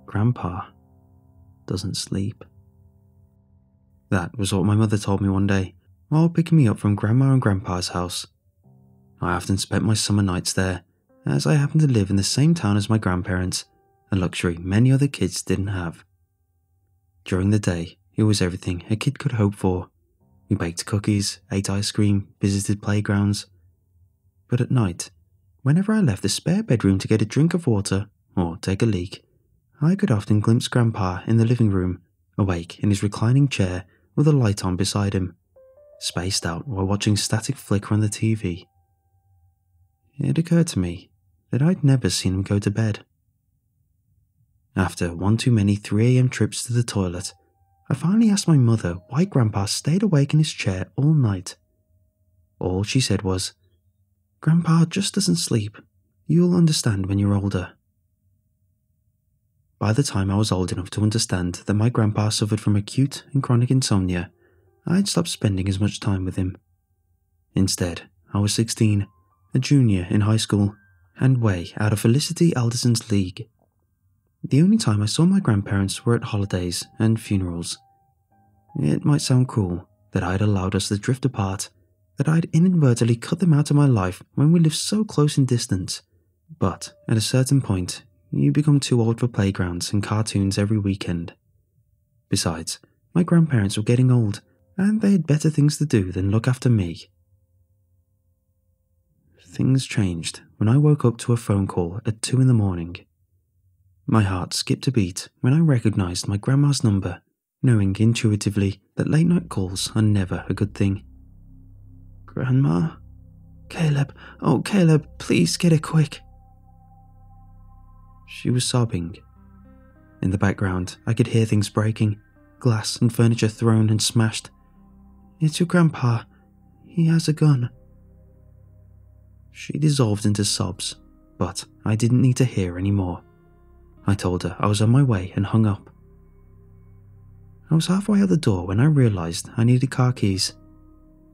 Grandpa doesn't sleep. That was what my mother told me one day while picking me up from Grandma and Grandpa's house. I often spent my summer nights there, as I happened to live in the same town as my grandparents, a luxury many other kids didn't have. During the day, it was everything a kid could hope for. We baked cookies, ate ice cream, visited playgrounds. But at night, whenever I left the spare bedroom to get a drink of water or take a leak, I could often glimpse Grandpa in the living room, awake in his reclining chair with a light on beside him, spaced out while watching static flicker on the TV. It occurred to me that I'd never seen him go to bed. After one too many 3 a.m. trips to the toilet, I finally asked my mother why Grandpa stayed awake in his chair all night. All she said was, "Grandpa just doesn't sleep. You'll understand when you're older." By the time I was old enough to understand that my grandpa suffered from acute and chronic insomnia, I'd stopped spending as much time with him. Instead, I was 16, a junior in high school, and way out of Felicity Alderson's league. The only time I saw my grandparents were at holidays and funerals. It might sound cruel that I'd allowed us to drift apart, that I'd inadvertently cut them out of my life when we lived so close in distance, but at a certain point, you become too old for playgrounds and cartoons every weekend. Besides, my grandparents were getting old, and they had better things to do than look after me. Things changed when I woke up to a phone call at 2 in the morning. My heart skipped a beat when I recognized my grandma's number, knowing intuitively that late-night calls are never a good thing. "Grandma? Caleb, oh Caleb, please get it quick." She was sobbing. In the background, I could hear things breaking, glass and furniture thrown and smashed. "It's your grandpa. He has a gun." She dissolved into sobs, but I didn't need to hear any more. I told her I was on my way and hung up. I was halfway out the door when I realized I needed car keys.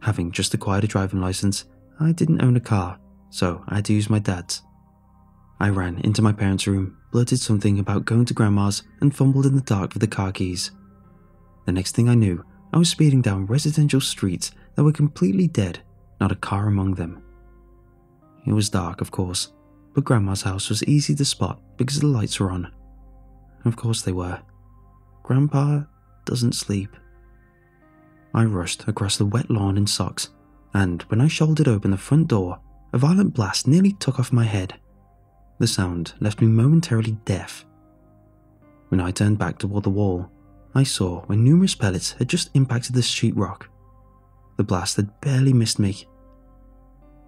Having just acquired a driving license, I didn't own a car, so I had to use my dad's. I ran into my parents' room, blurted something about going to Grandma's, and fumbled in the dark for the car keys. The next thing I knew, I was speeding down residential streets that were completely dead, not a car among them. It was dark, of course, but Grandma's house was easy to spot because the lights were on. Of course they were. Grandpa doesn't sleep. I rushed across the wet lawn in socks, and when I shouldered open the front door, a violent blast nearly took off my head. The sound left me momentarily deaf. When I turned back toward the wall, I saw where numerous pellets had just impacted the sheetrock. The blast had barely missed me.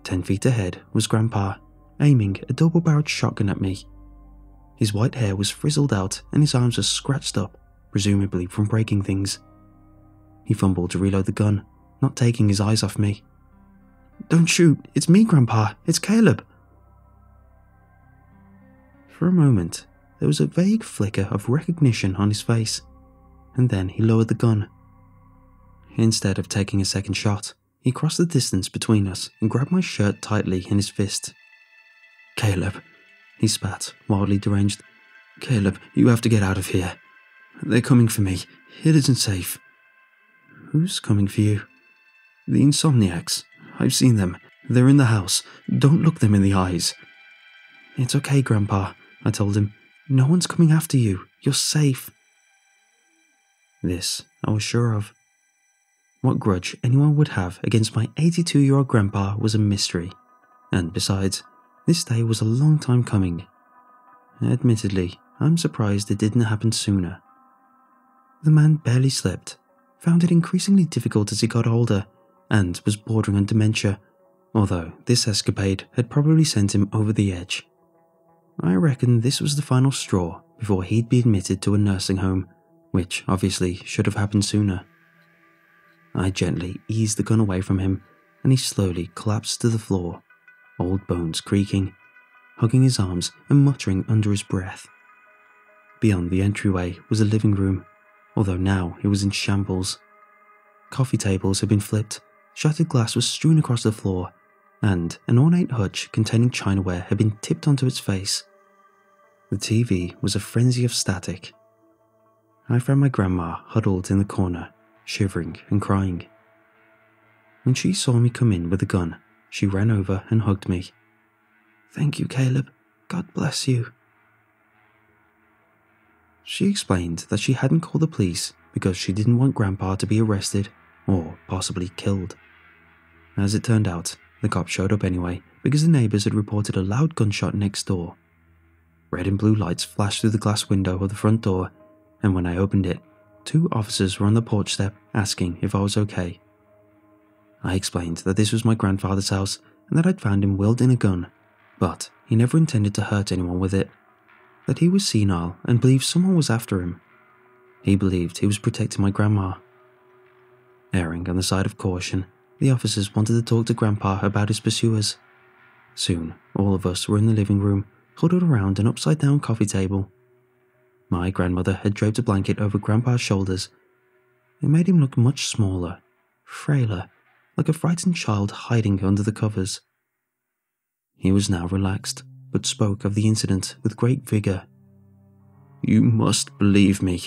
10 feet ahead was Grandpa, aiming a double-barreled shotgun at me. His white hair was frizzled out and his arms were scratched up, presumably from breaking things. He fumbled to reload the gun, not taking his eyes off me. "Don't shoot, it's me, Grandpa, it's Caleb." For a moment, there was a vague flicker of recognition on his face, and then he lowered the gun. Instead of taking a second shot, he crossed the distance between us and grabbed my shirt tightly in his fist. "Caleb," he spat, wildly deranged. "Caleb, you have to get out of here. They're coming for me. It isn't safe." "Who's coming for you?" "The Insomniacs. I've seen them. They're in the house. Don't look them in the eyes." "It's okay, Grandpa," I told him. "No one's coming after you. You're safe." This I was sure of. What grudge anyone would have against my 82-year-old grandpa was a mystery, and besides, this day was a long time coming. Admittedly, I'm surprised it didn't happen sooner. The man barely slept, found it increasingly difficult as he got older, and was bordering on dementia, although this escapade had probably sent him over the edge. I reckon this was the final straw before he'd be admitted to a nursing home, which obviously should have happened sooner. I gently eased the gun away from him, and he slowly collapsed to the floor, old bones creaking, hugging his arms and muttering under his breath. Beyond the entryway was a living room, although now it was in shambles. Coffee tables had been flipped, shattered glass was strewn across the floor, and an ornate hutch containing chinaware had been tipped onto its face. The TV was a frenzy of static. I found my grandma huddled in the corner, shivering and crying. When she saw me come in with a gun, she ran over and hugged me. "Thank you, Caleb. God bless you." She explained that she hadn't called the police because she didn't want Grandpa to be arrested or possibly killed. As it turned out, the cops showed up anyway because the neighbors had reported a loud gunshot next door. Red and blue lights flashed through the glass window of the front door, and when I opened it, 2 officers were on the porch step asking if I was okay. I explained that this was my grandfather's house and that I'd found him wielding a gun, but he never intended to hurt anyone with it, that he was senile and believed someone was after him. He believed he was protecting my grandma. Erring on the side of caution, the officers wanted to talk to Grandpa about his pursuers. Soon, all of us were in the living room, huddled around an upside-down coffee table. My grandmother had draped a blanket over Grandpa's shoulders. It made him look much smaller, frailer, like a frightened child hiding under the covers. He was now relaxed, but spoke of the incident with great vigor. "You must believe me,"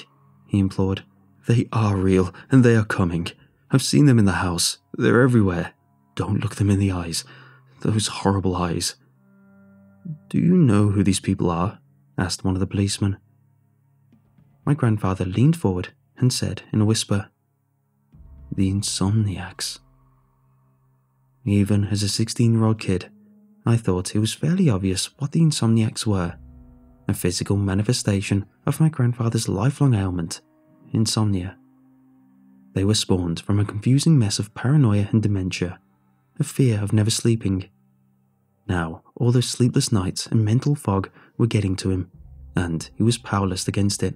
he implored. "They are real, and they are coming. I've seen them in the house. They're everywhere. Don't look them in the eyes. Those horrible eyes." "Do you know who these people are?" asked one of the policemen. My grandfather leaned forward and said in a whisper, "The Insomniacs." Even as a 16-year-old kid, I thought it was fairly obvious what the Insomniacs were, a physical manifestation of my grandfather's lifelong ailment, insomnia. They were spawned from a confusing mess of paranoia and dementia, a fear of never sleeping. Now, all those sleepless nights and mental fog were getting to him, and he was powerless against it.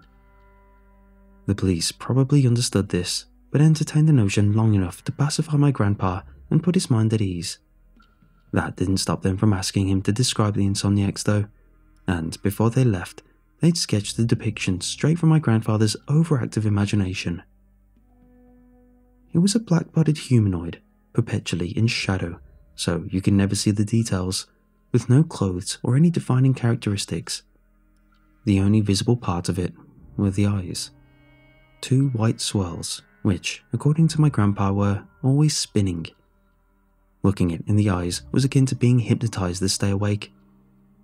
The police probably understood this, but entertained the notion long enough to pacify my grandpa and put his mind at ease. That didn't stop them from asking him to describe the Insomniacs though, and before they left, they'd sketched the depiction straight from my grandfather's overactive imagination. It was a black-bodied humanoid, perpetually in shadow, so you can never see the details, with no clothes or any defining characteristics. The only visible part of it were the eyes. 2 white swirls, which, according to my grandpa, were always spinning. Looking it in the eyes was akin to being hypnotized to stay awake.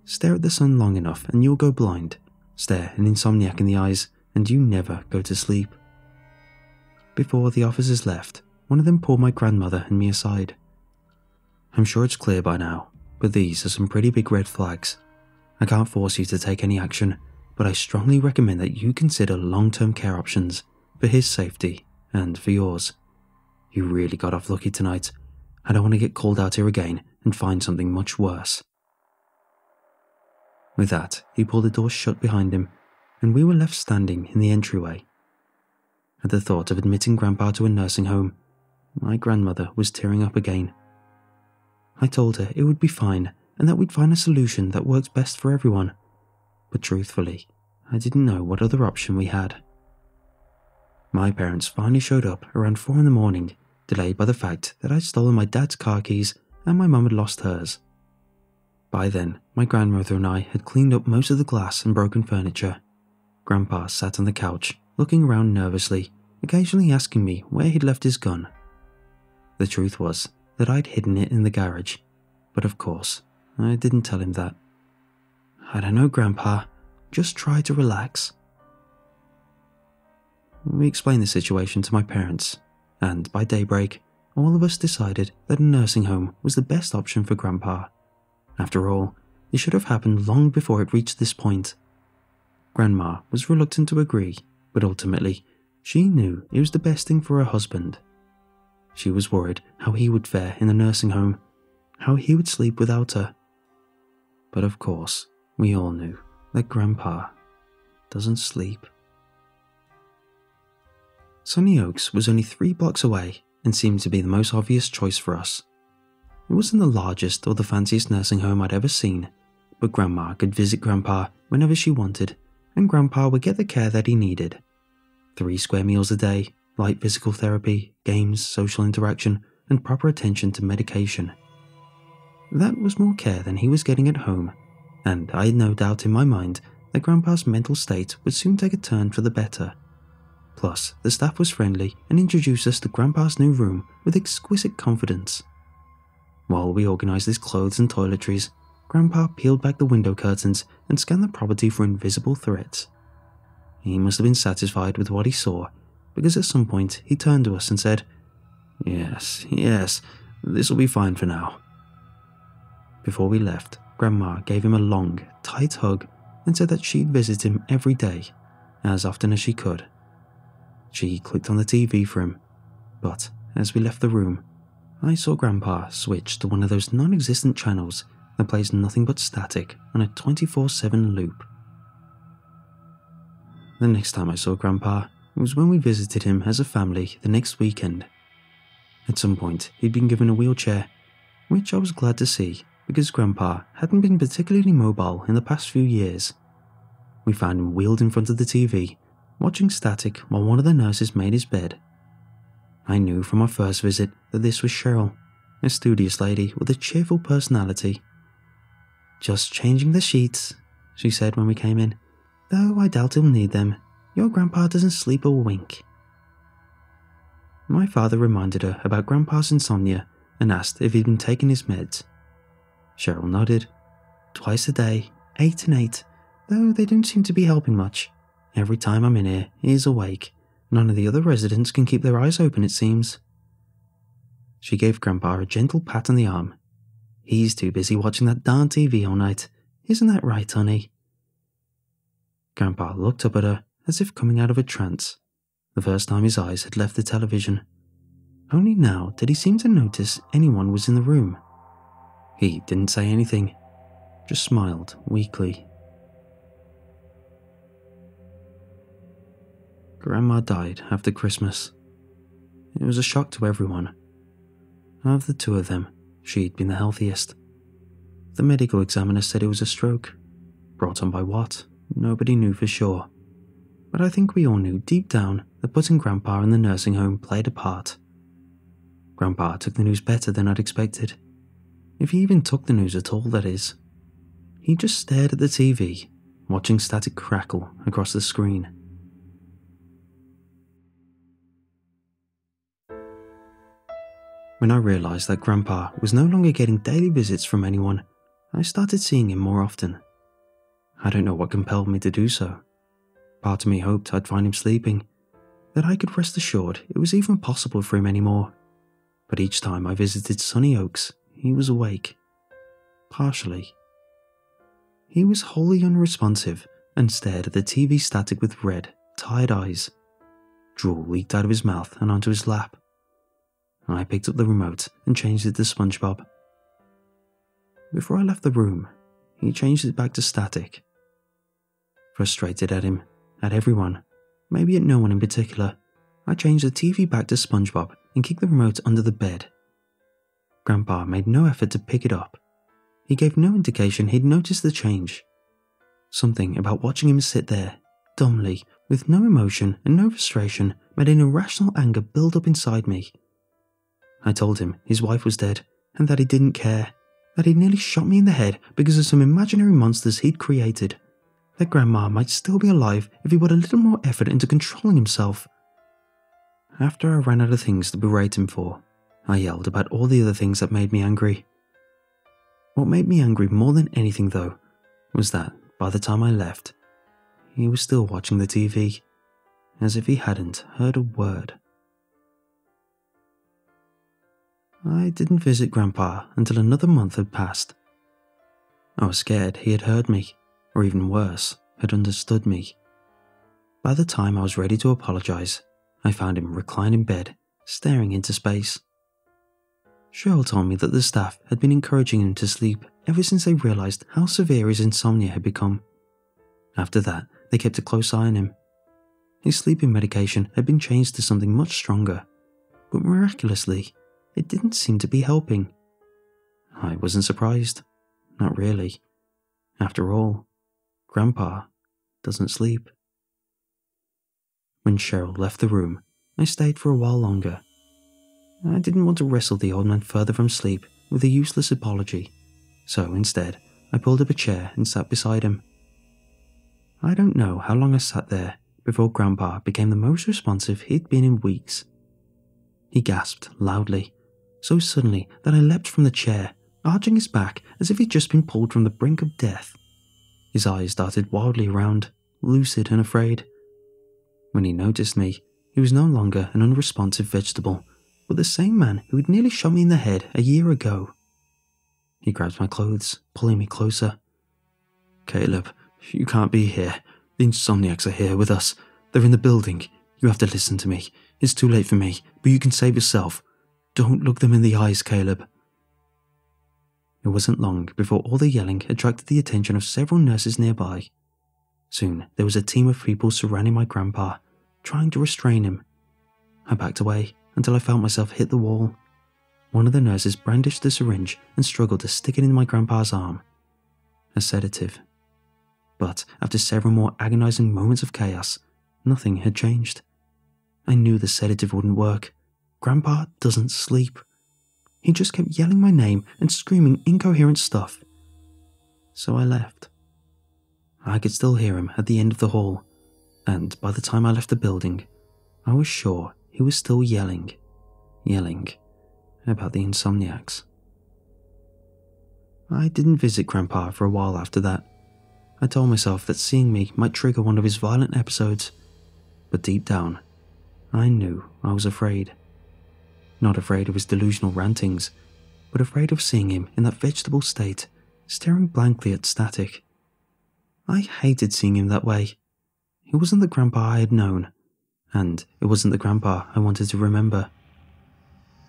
Stare at the sun long enough and you'll go blind. Stare an insomniac in the eyes and you never go to sleep. Before the officers left, one of them pulled my grandmother and me aside. "I'm sure it's clear by now, but these are some pretty big red flags. I can't force you to take any action, but I strongly recommend that you consider long-term care options for his safety and for yours. You really got off lucky tonight. I don't want to get called out here again and find something much worse." With that, he pulled the door shut behind him, and we were left standing in the entryway. At the thought of admitting Grandpa to a nursing home, my grandmother was tearing up again. I told her it would be fine and that we'd find a solution that works best for everyone, but truthfully, I didn't know what other option we had. My parents finally showed up around 4 in the morning, delayed by the fact that I'd stolen my dad's car keys and my mum had lost hers. By then, my grandmother and I had cleaned up most of the glass and broken furniture. Grandpa sat on the couch, looking around nervously, occasionally asking me where he'd left his gun. The truth was that I'd hidden it in the garage, but of course, I didn't tell him that. "I don't know, Grandpa. Just try to relax." We explained the situation to my parents, and by daybreak, all of us decided that a nursing home was the best option for Grandpa. After all, it should have happened long before it reached this point. Grandma was reluctant to agree, but ultimately, she knew it was the best thing for her husband. She was worried how he would fare in the nursing home, how he would sleep without her. But of course, we all knew that Grandpa doesn't sleep. Sunny Oaks was only 3 blocks away and seemed to be the most obvious choice for us. It wasn't the largest or the fanciest nursing home I'd ever seen, but Grandma could visit Grandpa whenever she wanted, and Grandpa would get the care that he needed. 3 square meals a day, light physical therapy, games, social interaction, and proper attention to medication. That was more care than he was getting at home, and I had no doubt in my mind that Grandpa's mental state would soon take a turn for the better. Plus, the staff was friendly and introduced us to Grandpa's new room with exquisite confidence. While we organised his clothes and toiletries, Grandpa peeled back the window curtains and scanned the property for invisible threats. He must have been satisfied with what he saw, because at some point he turned to us and said, Yes, this'll be fine for now." Before we left, Grandma gave him a long, tight hug and said that she'd visit him every day, as often as she could. She clicked on the TV for him, but as we left the room, I saw Grandpa switch to one of those non-existent channels that plays nothing but static on a 24/7 loop. The next time I saw Grandpa was when we visited him as a family the next weekend. At some point, he'd been given a wheelchair, which I was glad to see because Grandpa hadn't been particularly mobile in the past few years. We found him wheeled in front of the TV, watching static while one of the nurses made his bed. I knew from our first visit that this was Cheryl, a studious lady with a cheerful personality. "Just changing the sheets," she said when we came in, "though I doubt he'll need them. Your Grandpa doesn't sleep a wink." My father reminded her about Grandpa's insomnia and asked if he'd been taking his meds. Cheryl nodded. "Twice a day, 8 and 8, though they don't seem to be helping much. Every time I'm in here, he's awake. None of the other residents can keep their eyes open, it seems." She gave Grandpa a gentle pat on the arm. "He's too busy watching that darn TV all night. Isn't that right, honey?" Grandpa looked up at her as if coming out of a trance, the first time his eyes had left the television. Only now did he seem to notice anyone was in the room. He didn't say anything, just smiled weakly. Grandma died after Christmas. It was a shock to everyone. Of the two of them, she'd been the healthiest. The medical examiner said it was a stroke. Brought on by what? Nobody knew for sure. But I think we all knew deep down that putting Grandpa in the nursing home played a part. Grandpa took the news better than I'd expected. If he even took the news at all, that is. He just stared at the TV, watching static crackle across the screen. When I realised that Grandpa was no longer getting daily visits from anyone, I started seeing him more often. I don't know what compelled me to do so. Part of me hoped I'd find him sleeping, that I could rest assured it was even possible for him anymore. But each time I visited Sunny Oaks, he was awake. Partially. He was wholly unresponsive and stared at the TV static with red, tired eyes. Drool leaked out of his mouth and onto his lap. I picked up the remote and changed it to SpongeBob. Before I left the room, he changed it back to static. Frustrated at him, at everyone, maybe at no one in particular, I changed the TV back to SpongeBob and kicked the remote under the bed. Grandpa made no effort to pick it up. He gave no indication he'd noticed the change. Something about watching him sit there, dumbly, with no emotion and no frustration, made an irrational anger build up inside me. I told him his wife was dead and that he didn't care, that he'd nearly shot me in the head because of some imaginary monsters he'd created, that Grandma might still be alive if he put a little more effort into controlling himself. After I ran out of things to berate him for, I yelled about all the other things that made me angry. What made me angry more than anything, though, was that by the time I left, he was still watching the TV, as if he hadn't heard a word. I didn't visit Grandpa until another month had passed. I was scared he had heard me, or even worse, had understood me. By the time I was ready to apologize, I found him reclined in bed, staring into space. Cheryl told me that the staff had been encouraging him to sleep ever since they realized how severe his insomnia had become. After that, they kept a close eye on him. His sleeping medication had been changed to something much stronger, but miraculously, it didn't seem to be helping. I wasn't surprised. Not really. After all, Grandpa doesn't sleep. When Cheryl left the room, I stayed for a while longer. I didn't want to wrestle the old man further from sleep with a useless apology, so instead, I pulled up a chair and sat beside him. I don't know how long I sat there before Grandpa became the most responsive he'd been in weeks. He gasped loudly, so suddenly that I leapt from the chair, arching his back as if he'd just been pulled from the brink of death. His eyes darted wildly around, lucid and afraid. When he noticed me, he was no longer an unresponsive vegetable, but the same man who had nearly shot me in the head a year ago. He grabbed my clothes, pulling me closer. "Caleb, you can't be here. The Insomniacs are here with us. They're in the building. You have to listen to me. It's too late for me, but you can save yourself. Don't look them in the eyes, Caleb." It wasn't long before all the yelling attracted the attention of several nurses nearby. Soon, there was a team of people surrounding my grandpa, trying to restrain him. I backed away until I felt myself hit the wall. One of the nurses brandished the syringe and struggled to stick it in my grandpa's arm. A sedative. But after several more agonizing moments of chaos, nothing had changed. I knew the sedative wouldn't work. Grandpa doesn't sleep. He just kept yelling my name and screaming incoherent stuff. So I left. I could still hear him at the end of the hall, and by the time I left the building, I was sure he was still yelling about the Insomniacs. I didn't visit Grandpa for a while after that. I told myself that seeing me might trigger one of his violent episodes, but deep down, I knew I was afraid. Not afraid of his delusional rantings, but afraid of seeing him in that vegetable state, staring blankly at static. I hated seeing him that way. He wasn't the Grandpa I had known, and it wasn't the Grandpa I wanted to remember.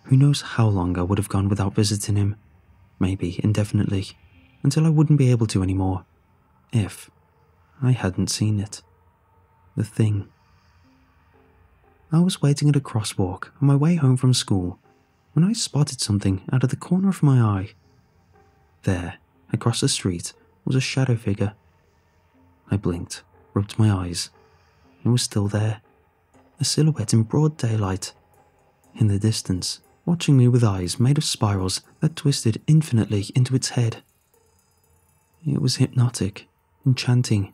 Who knows how long I would have gone without visiting him, maybe indefinitely, until I wouldn't be able to anymore, if I hadn't seen it. The thing. I was waiting at a crosswalk on my way home from school when I spotted something out of the corner of my eye. There, across the street, was a shadow figure. I blinked, rubbed my eyes. It was still there, a silhouette in broad daylight. In the distance, watching me with eyes made of spirals that twisted infinitely into its head. It was hypnotic, enchanting.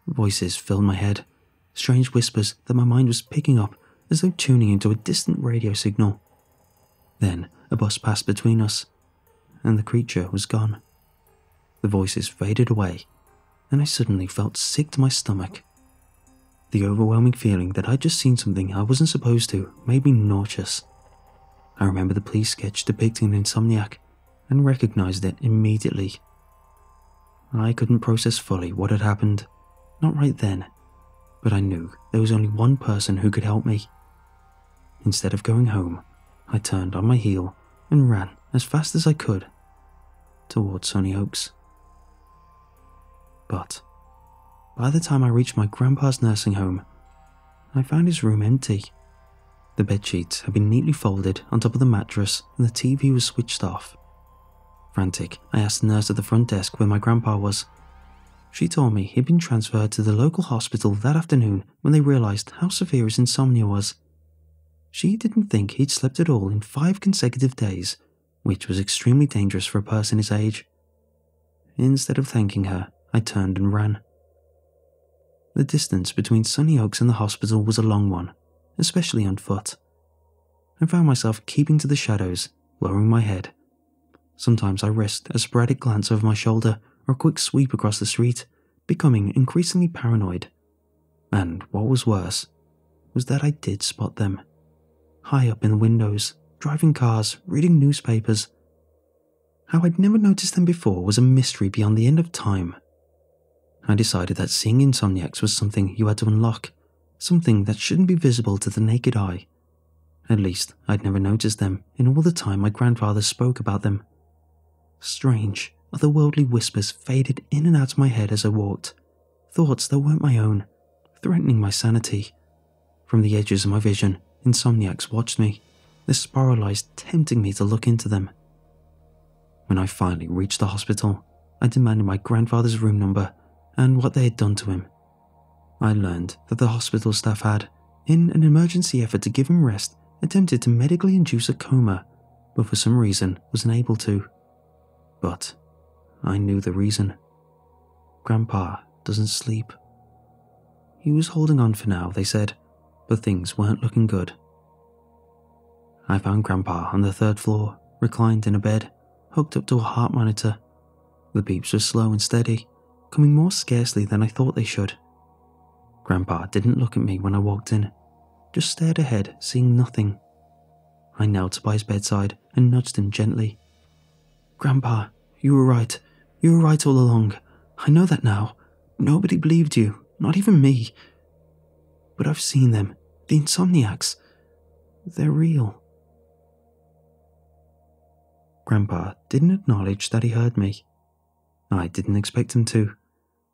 Voices filled my head, strange whispers that my mind was picking up as though tuning into a distant radio signal. Then a bus passed between us, and the creature was gone. The voices faded away, and I suddenly felt sick to my stomach. The overwhelming feeling that I'd just seen something I wasn't supposed to made me nauseous. I remember the police sketch depicting an insomniac and recognized it immediately. I couldn't process fully what had happened, not right then, but I knew there was only one person who could help me. Instead of going home, I turned on my heel and ran as fast as I could towards Sunny Oaks. But by the time I reached my grandpa's nursing home, I found his room empty. The bedsheets had been neatly folded on top of the mattress and the TV was switched off. Frantic, I asked the nurse at the front desk where my grandpa was. She told me he'd been transferred to the local hospital that afternoon when they realized how severe his insomnia was. She didn't think he'd slept at all in 5 consecutive days, which was extremely dangerous for a person his age. Instead of thanking her, I turned and ran. The distance between Sunny Oaks and the hospital was a long one, especially on foot. I found myself keeping to the shadows, lowering my head. Sometimes I risked a sporadic glance over my shoulder or a quick sweep across the street, becoming increasingly paranoid. And what was worse was that I did spot them. High up in the windows, driving cars, reading newspapers. How I'd never noticed them before was a mystery beyond the end of time. I decided that seeing insomniacs was something you had to unlock, something that shouldn't be visible to the naked eye. At least, I'd never noticed them in all the time my grandfather spoke about them. Strange, otherworldly whispers faded in and out of my head as I walked, thoughts that weren't my own, threatening my sanity. From the edges of my vision, insomniacs watched me, their spiral eyes tempting me to look into them. When I finally reached the hospital, I demanded my grandfather's room number and what they had done to him. I learned that the hospital staff had, in an emergency effort to give him rest, attempted to medically induce a coma, but for some reason was unable to. But I knew the reason. Grandpa doesn't sleep. He was holding on for now, they said, but things weren't looking good. I found Grandpa on the third floor, reclined in a bed, hooked up to a heart monitor. The beeps were slow and steady, coming more scarcely than I thought they should. Grandpa didn't look at me when I walked in, just stared ahead, seeing nothing. I knelt by his bedside and nudged him gently. "Grandpa, you were right. You were right all along. I know that now. Nobody believed you, not even me. But I've seen them, the insomniacs. They're real." Grandpa didn't acknowledge that he heard me. I didn't expect him to,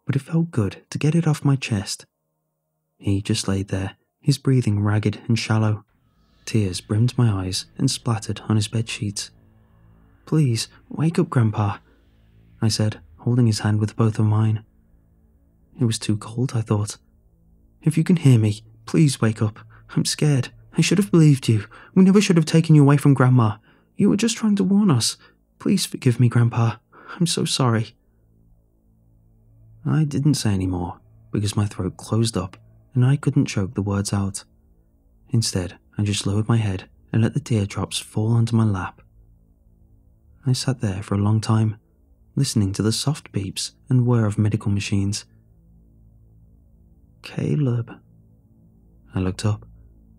but it felt good to get it off my chest. He just laid there, his breathing ragged and shallow. Tears brimmed my eyes and splattered on his bedsheets. "Please, wake up, Grandpa," I said, holding his hand with both of mine. It was too cold, I thought. "If you can hear me, please wake up. I'm scared. I should have believed you. We never should have taken you away from Grandma. You were just trying to warn us. Please forgive me, Grandpa. I'm so sorry." I didn't say any more because my throat closed up and I couldn't choke the words out. Instead, I just lowered my head and let the teardrops fall onto my lap. I sat there for a long time, listening to the soft beeps and whir of medical machines. "Caleb." I looked up.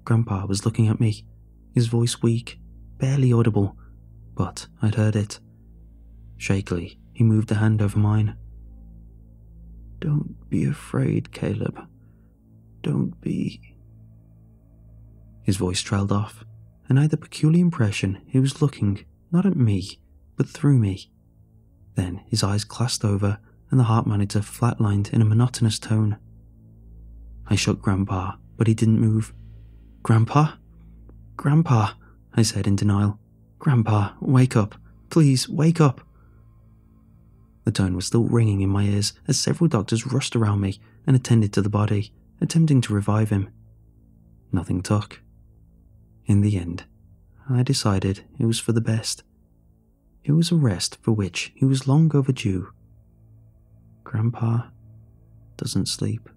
Grandpa was looking at me, his voice weak, barely audible, but I'd heard it. Shakily, he moved a hand over mine. "Don't be afraid, Caleb. Don't be..." His voice trailed off, and I had the peculiar impression he was looking not at me, but through me. Then his eyes glassed over and the heart monitor flatlined in a monotonous tone. I shook Grandpa, but he didn't move. "Grandpa? Grandpa," I said in denial. "Grandpa, wake up. Please, wake up." The tone was still ringing in my ears as several doctors rushed around me and attended to the body, attempting to revive him. Nothing took. In the end, I decided it was for the best. It was a rest for which he was long overdue. Grandpa doesn't sleep.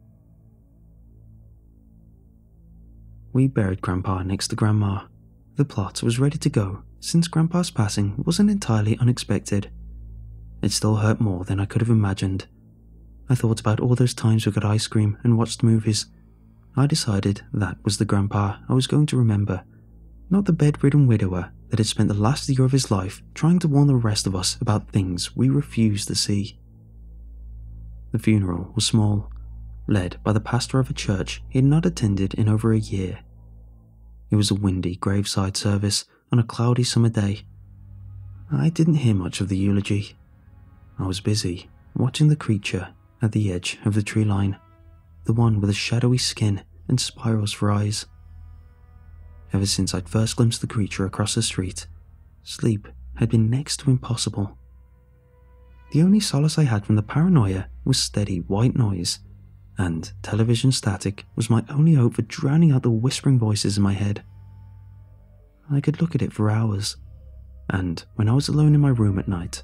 We buried Grandpa next to Grandma. The plot was ready to go since Grandpa's passing wasn't entirely unexpected. It still hurt more than I could have imagined. I thought about all those times we got ice cream and watched movies. I decided that was the Grandpa I was going to remember, not the bedridden widower that had spent the last year of his life trying to warn the rest of us about things we refused to see. The funeral was small, led by the pastor of a church he had not attended in over a year. It was a windy graveside service on a cloudy summer day. I didn't hear much of the eulogy. I was busy watching the creature at the edge of the tree line, the one with the shadowy skin and spirals for eyes. Ever since I'd first glimpsed the creature across the street, sleep had been next to impossible. The only solace I had from the paranoia was steady white noise, and television static was my only hope for drowning out the whispering voices in my head. I could look at it for hours, and when I was alone in my room at night,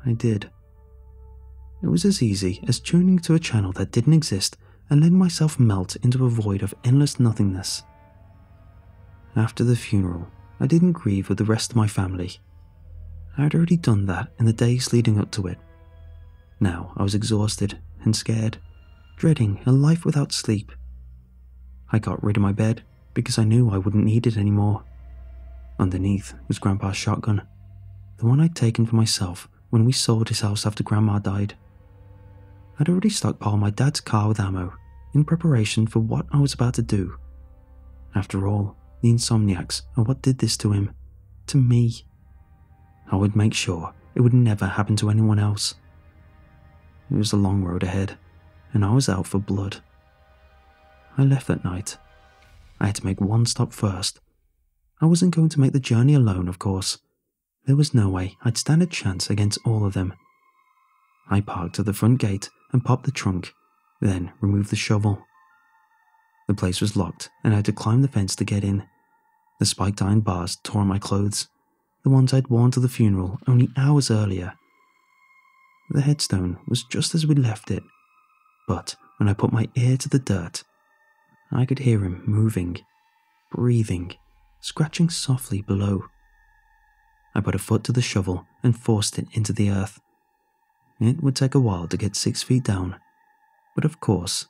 I did. It was as easy as tuning to a channel that didn't exist and letting myself melt into a void of endless nothingness. After the funeral, I didn't grieve with the rest of my family. I had already done that in the days leading up to it. Now I was exhausted and scared, dreading a life without sleep. I got rid of my bed because I knew I wouldn't need it anymore. Underneath was Grandpa's shotgun, the one I'd taken for myself when we sold his house after Grandma died. I'd already stockpiled my dad's car with ammo in preparation for what I was about to do. After all, the insomniacs are what did this to him, to me. I would make sure it would never happen to anyone else. It was a long road ahead, and I was out for blood. I left that night. I had to make one stop first. I wasn't going to make the journey alone, of course. There was no way I'd stand a chance against all of them. I parked at the front gate and popped the trunk, then removed the shovel. The place was locked and I had to climb the fence to get in. The spiked iron bars tore my clothes, the ones I'd worn to the funeral only hours earlier. The headstone was just as we'd left it, but When I put my ear to the dirt, I could hear him moving, breathing, scratching softly below. I put a foot to the shovel and forced it into the earth. It would take a while to get 6 feet down, but of course,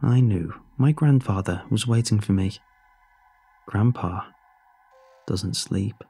I knew my grandfather was waiting for me. Grandpa doesn't sleep.